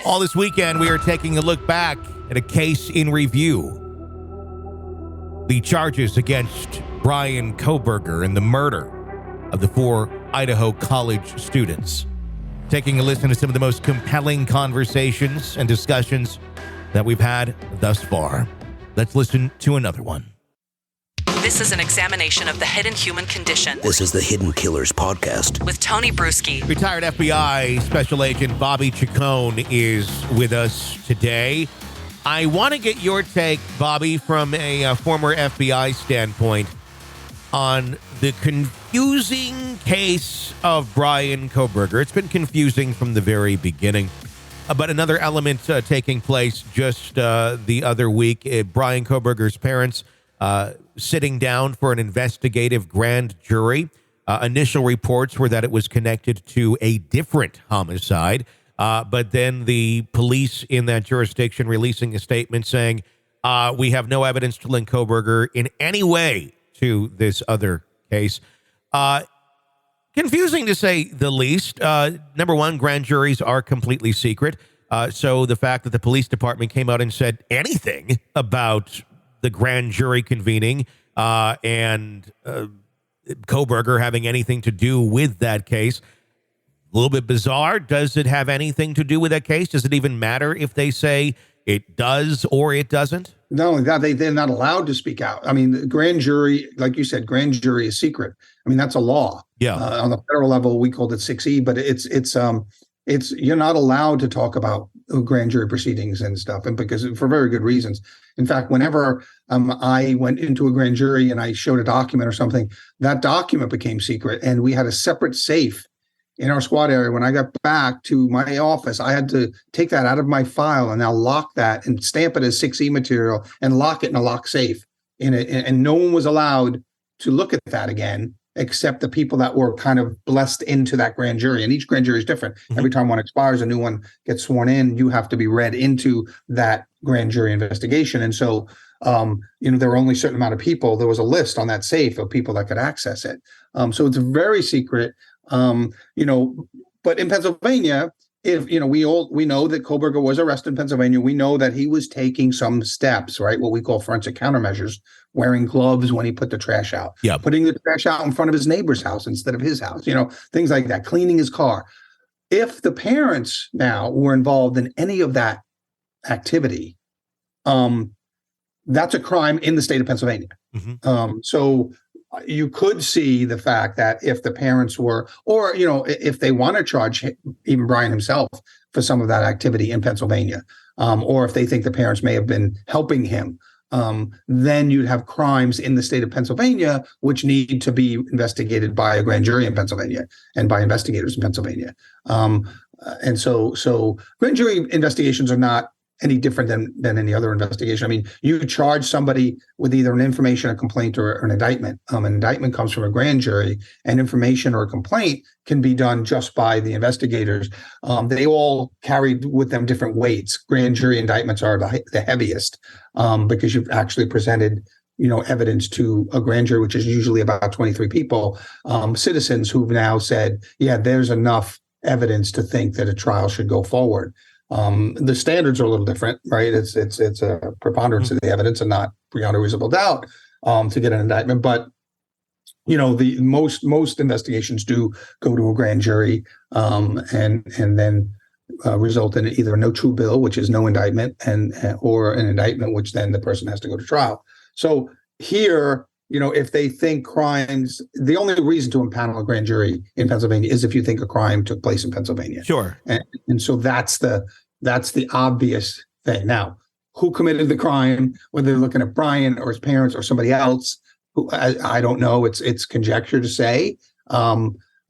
All this weekend, we are taking a look back at a case in review. The charges against Bryan Kohberger and the murder of the 4 Idaho college students. Taking a listen to some of the most compelling conversations and discussions that we've had thus far. Let's listen to another one. This is an examination of the hidden human condition. This is the Hidden Killers podcast with Tony Brueski. Retired FBI Special Agent Bobby Chacon is with us today. I want to get your take, Bobby, from a former FBI standpoint on the confusing case of Bryan Kohberger. It's been confusing from the very beginning. But another element taking place just the other week, Bryan Kohberger's parents sitting down for an investigative grand jury. Initial reports were that it was connected to a different homicide, but then the police in that jurisdiction releasing a statement saying, we have no evidence to link Kohberger in any way to this other case. Confusing to say the least. Number one, grand juries are completely secret. So the fact that the police department came out and said anything about the grand jury convening and Kohberger having anything to do with that case, a little bit bizarre. Does it have anything to do with that case? Does it even matter if they say it does or it doesn't? Not only that, they're not allowed to speak out. I mean, the grand jury, like you said, grand jury is secret. I mean, that's a law. Yeah. On the federal level, we called it 6E, but it's you're not allowed to talk about grand jury proceedings and stuff, and because for very good reasons. In fact, whenever I went into a grand jury and I showed a document or something, that document became secret, and we had a separate safe in our squad area. When I got back to my office, I had to take that out of my file and now lock that and stamp it as 6E material and lock it in a lock safe. And no one was allowed to look at that again, except the people that were kind of blessed into that grand jury. And each grand jury is different. Mm-hmm. Every time one expires, a new one gets sworn in. You have to be read into that grand jury investigation. And so, there were only a certain amount of people. There was a list on that safe of people that could access it. So it's very secret. But in Pennsylvania, if we know that Kohberger was arrested in Pennsylvania, we know that he was taking some steps, right? What we call forensic countermeasures, wearing gloves when he put the trash out, putting the trash out in front of his neighbor's house instead of his house, things like that, cleaning his car. If the parents now were involved in any of that activity, that's a crime in the state of Pennsylvania. Mm-hmm. So you could see the fact that if the parents were, or, if they want to charge even Bryan himself for some of that activity in Pennsylvania, or if they think the parents may have been helping him, then you'd have crimes in the state of Pennsylvania, which need to be investigated by a grand jury in Pennsylvania and by investigators in Pennsylvania. And so grand jury investigations are not any different than any other investigation. I mean, you charge somebody with either an information, a complaint, or an indictment. An indictment comes from a grand jury, and information or a complaint can be done just by the investigators. They all carried with them different weights. Grand jury indictments are the heaviest because you've actually presented evidence to a grand jury, which is usually about 23 people, citizens who've now said, yeah, there's enough evidence to think that a trial should go forward. The standards are a little different, right? It's a preponderance of the evidence and not beyond a reasonable doubt to get an indictment. But the most investigations do go to a grand jury and then result in either no true bill, which is no indictment, or an indictment, which then the person has to go to trial. So here, if they think crimes, the only reason to impanel a grand jury in Pennsylvania is if you think a crime took place in Pennsylvania. Sure. And so that's the obvious thing. Now, who committed the crime, whether they're looking at Bryan or his parents or somebody else, who I don't know. It's conjecture to say.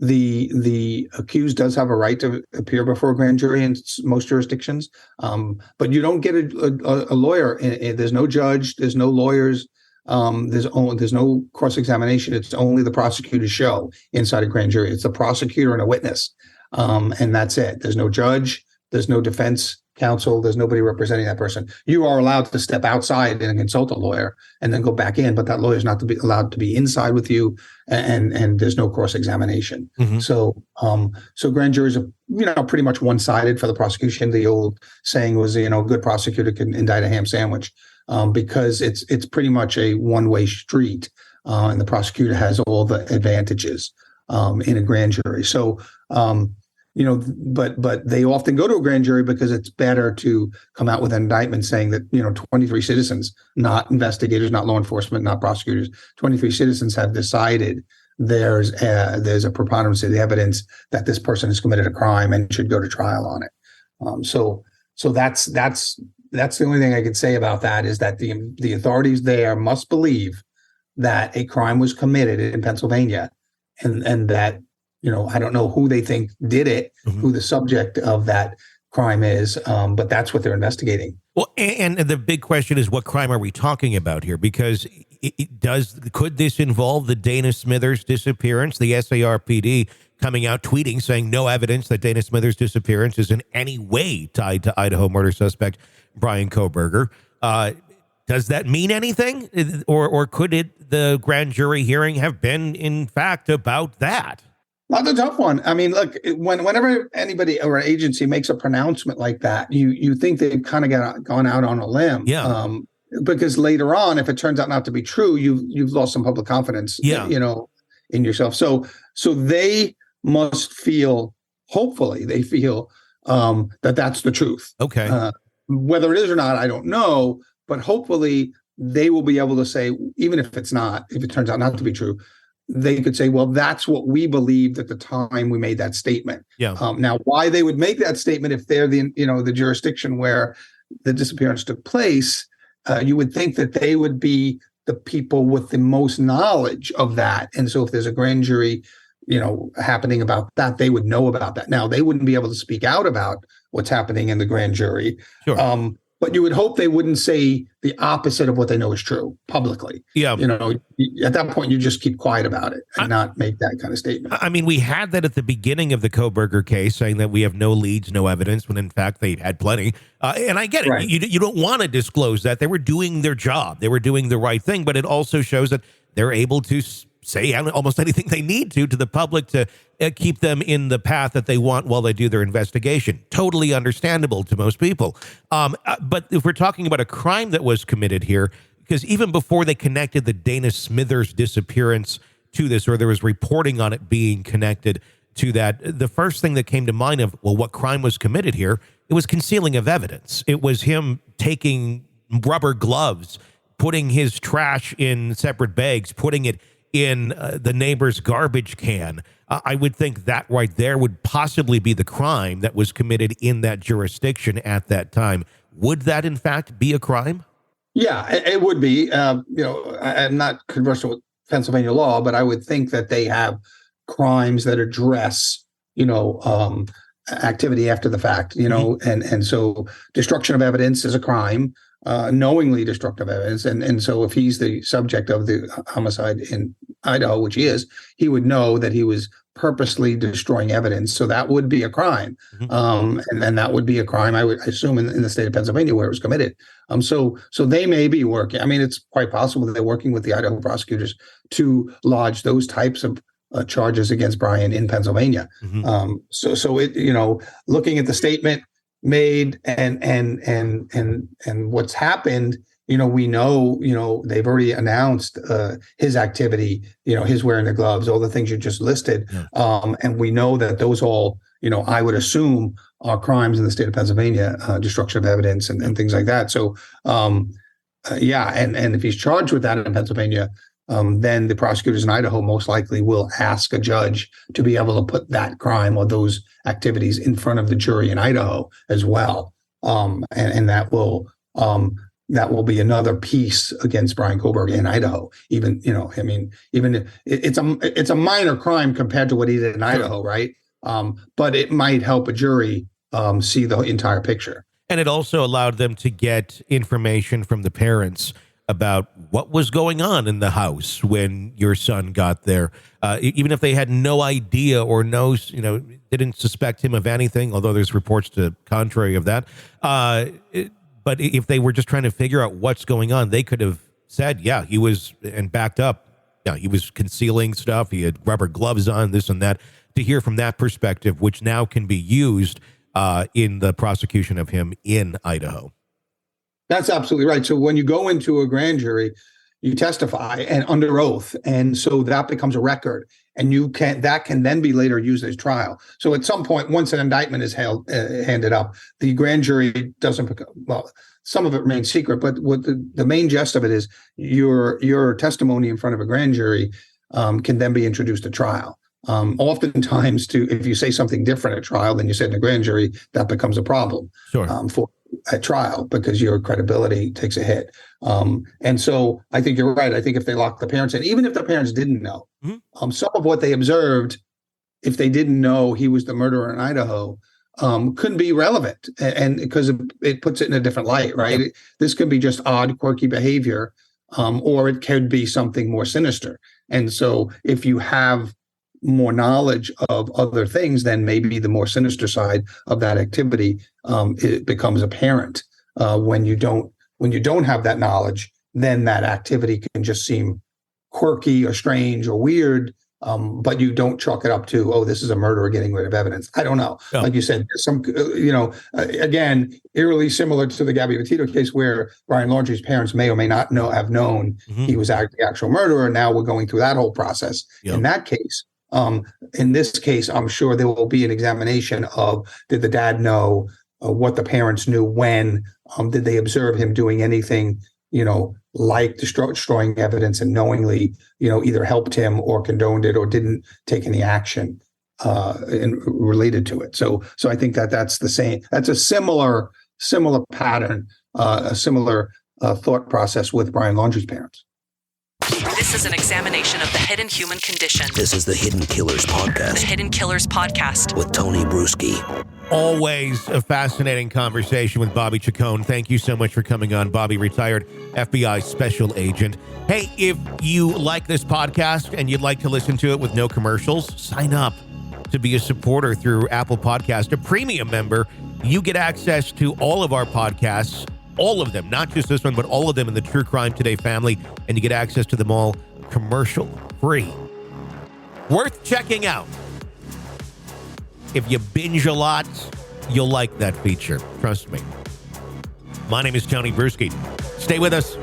The accused does have a right to appear before a grand jury in most jurisdictions, but you don't get a lawyer. There's no judge. There's no lawyers. There's no cross-examination. It's only the prosecutor's show inside a grand jury. It's the prosecutor and a witness, and that's it. There's no judge. There's no defense counsel. There's nobody representing that person. You are allowed to step outside and consult a lawyer and then go back in, but that lawyer is not to be allowed to be inside with you, and there's no cross-examination. So grand juries are, pretty much one-sided for the prosecution. The old saying was, a good prosecutor can indict a ham sandwich, because it's pretty much a one-way street, and the prosecutor has all the advantages in a grand jury. So, but they often go to a grand jury because it's better to come out with an indictment saying that, 23 citizens, not investigators, not law enforcement, not prosecutors, 23 citizens have decided there's a preponderance of the evidence that this person has committed a crime and should go to trial on it. So that's the only thing I could say about that, is that the authorities there must believe that a crime was committed in Pennsylvania, and that, I don't know who they think did it, who the subject of that crime is, but that's what they're investigating. Well, and the big question is, what crime are we talking about here? Because could this involve the Dana Smithers disappearance? The SARPD coming out tweeting saying no evidence that Dana Smithers' disappearance is in any way tied to Idaho murder suspect Bryan Kohberger. Does that mean anything? Or could the grand jury hearing have been, in fact, about that? That's a tough one. I mean, look, whenever anybody or an agency makes a pronouncement like that, you think they've kind of gone out on a limb. Yeah. Because later on, if it turns out not to be true, you've lost some public confidence, in yourself. So they must feel, hopefully, they feel that that's the truth. Okay. Whether it is or not, I don't know. But hopefully, they will be able to say, even if it turns out not to be true, they could say, well, that's what we believed at the time we made that statement. Yeah. Now, why they would make that statement if they're the jurisdiction where the disappearance took place, you would think that they would be the people with the most knowledge of that. And so if there's a grand jury, happening about that, they would know about that. Now, they wouldn't be able to speak out about what's happening in the grand jury. Sure. But you would hope they wouldn't say the opposite of what they know is true publicly. Yeah. At that point, you just keep quiet about it and not make that kind of statement. I mean, we had that at the beginning of the Kohberger case, saying that we have no leads, no evidence, when in fact they had plenty. And I get it. Right. You don't want to disclose that. They were doing their job. They were doing the right thing. But it also shows that they're able to say almost anything they need to the public to keep them in the path that they want while they do their investigation. Totally understandable to most people. But if we're talking about a crime that was committed here, because even before they connected the Dana Smithers disappearance to this, or there was reporting on it being connected to that, the first thing that came to mind of, well, what crime was committed here? It was concealing of evidence. It was him taking rubber gloves, putting his trash in separate bags, putting it in the neighbor's garbage can. I would think that right there would possibly be the crime that was committed in that jurisdiction at that time. Would that, in fact, be a crime? Yeah, it would be. I'm not conversant with Pennsylvania law, but I would think that they have crimes that address, activity after the fact, and so destruction of evidence is a crime. Knowingly destructive evidence. And so if he's the subject of the homicide in Idaho, which he is, he would know that he was purposely destroying evidence. So that would be a crime. And then that would be a crime, I would assume, in the state of Pennsylvania where it was committed. So they may be working. I mean, it's quite possible that they're working with the Idaho prosecutors to lodge those types of charges against Bryan in Pennsylvania. So it, looking at the statement made and what's happened, we know, they've already announced his activity, his wearing the gloves, all the things you just listed. And we know that those all, I would assume are crimes in the state of Pennsylvania, destruction of evidence and things like that. So, and if he's charged with that in Pennsylvania, then the prosecutors in Idaho most likely will ask a judge to be able to put that crime or those activities in front of the jury in Idaho as well. And that will be another piece against Bryan Kohberger in Idaho. Even it's a minor crime compared to what he did in Idaho, right? But it might help a jury see the entire picture. And it also allowed them to get information from the parents about what was going on in the house when your son got there, even if they had no idea or didn't suspect him of anything, although there's reports to contrary of that. But if they were just trying to figure out what's going on, they could have said, yeah, he was, and backed up. Yeah, he was concealing stuff. He had rubber gloves on, this and that. To hear from that perspective, which now can be used in the prosecution of him in Idaho. That's absolutely right. So when you go into a grand jury, you testify and under oath, and so that becomes a record, and that can then be later used as trial. So at some point, once an indictment is handed up, the grand jury doesn't become, well, some of it remains secret, but what the main gist of it is your testimony in front of a grand jury can then be introduced at trial. Oftentimes, if you say something different at trial than you said in a grand jury, that becomes a problem. Sure. For at trial, because your credibility takes a hit. And so I think you're right. I think if they lock the parents in, even if the parents didn't know, some of what they observed, if they didn't know he was the murderer in Idaho, couldn't be relevant, and because it puts it in a different light, right? Yep. This could be just odd, quirky behavior, or it could be something more sinister. And so if you have more knowledge of other things, then maybe the more sinister side of that activity it becomes apparent. When you don't have that knowledge, then that activity can just seem quirky or strange or weird, but you don't chalk it up to, oh, this is a murderer getting rid of evidence. I don't know. Yeah. Like you said, some again, eerily similar to the Gabby Petito case, where Brian Laundrie's parents may or may not have known he was the actual murderer. Now we're going through that whole process. Yep. In that case. In this case, I'm sure there will be an examination of, did the dad know what the parents knew when? Did they observe him doing anything, like destroying evidence and knowingly, either helped him or condoned it or didn't take any action related to it. So I think that's the same. That's a similar pattern, a similar thought process with Brian Laundrie's parents. This is an examination of the hidden human condition. This is the Hidden Killers Podcast. The Hidden Killers Podcast. With Tony Brueski. Always a fascinating conversation with Bobby Chacon. Thank you so much for coming on, Bobby, retired FBI special agent. Hey, if you like this podcast and you'd like to listen to it with no commercials, sign up to be a supporter through Apple Podcast, a premium member. You get access to all of our podcasts, all of them, not just this one, but all of them in the True Crime Today family, and you get access to them all commercial free. Worth checking out. If you binge a lot, you'll like that feature. Trust me. My name is Tony Brueski. Stay with us.